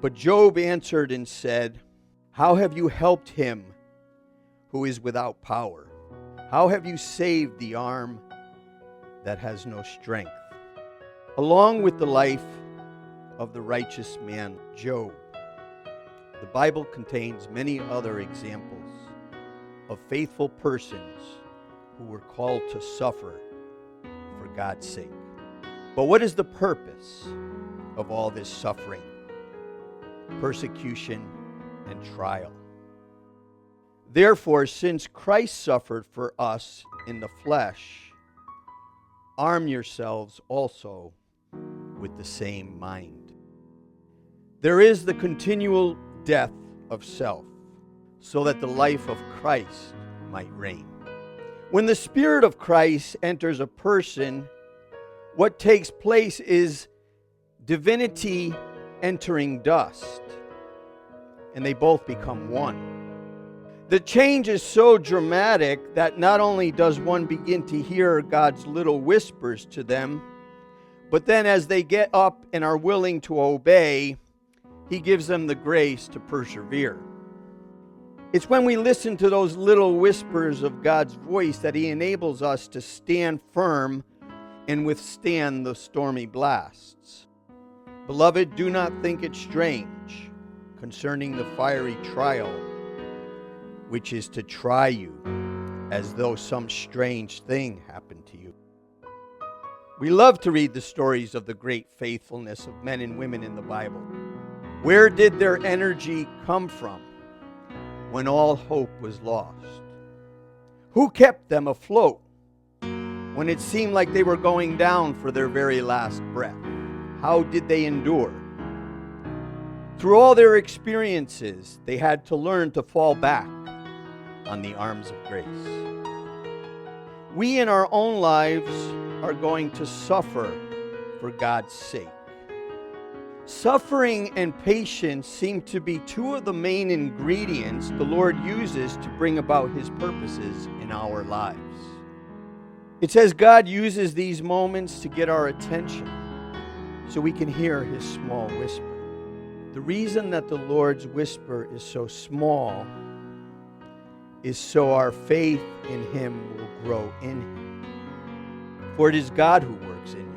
But Job answered and said, how have you helped him who is without power? How have you saved the arm that has no strength? Along with the life of the righteous man Job, the Bible contains many other examples of faithful persons who were called to suffer for God's sake. But what is the purpose of all this suffering, persecution, and trial? Therefore, since Christ suffered for us in the flesh, arm yourselves also with the same mind. There is the continual death of self, so that the life of Christ might reign. When the Spirit of Christ enters a person, what takes place is divinity entering dust, and they both become one. The change is so dramatic that not only does one begin to hear God's little whispers to them, but then as they get up and are willing to obey, He gives them the grace to persevere. It's when we listen to those little whispers of God's voice that He enables us to stand firm and withstand the stormy blasts. Beloved, do not think it strange concerning the fiery trial, which is to try you as though some strange thing happened to you. We love to read the stories of the great faithfulness of men and women in the Bible. Where did their energy come from when all hope was lost? Who kept them afloat when it seemed like they were going down for their very last breath? How did they endure? Through all their experiences, they had to learn to fall back on the arms of grace. We in our own lives are going to suffer for God's sake. Suffering and patience seem to be two of the main ingredients the Lord uses to bring about His purposes in our lives. It says God uses these moments to get our attention so we can hear His small whisper. The reason that the Lord's whisper is so small is so our faith in Him will grow in Him. For it is God who works in you.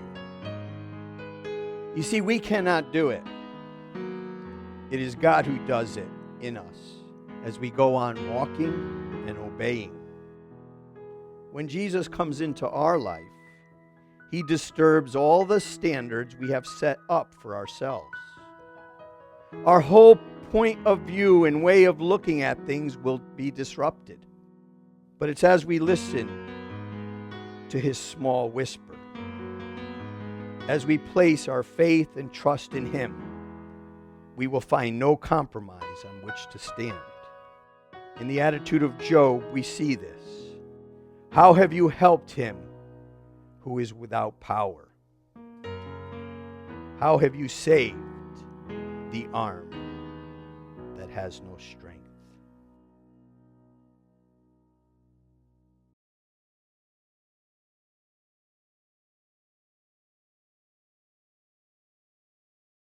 You see, we cannot do it. It is God who does it in us as we go on walking and obeying. When Jesus comes into our life, He disturbs all the standards we have set up for ourselves. Our whole point of view and way of looking at things will be disrupted. But it's as we listen to His small whisper, as we place our faith and trust in Him, we will find no compromise on which to stand. In the attitude of Job, we see this. How have you helped him who is without power? How have you saved the arm that has no strength?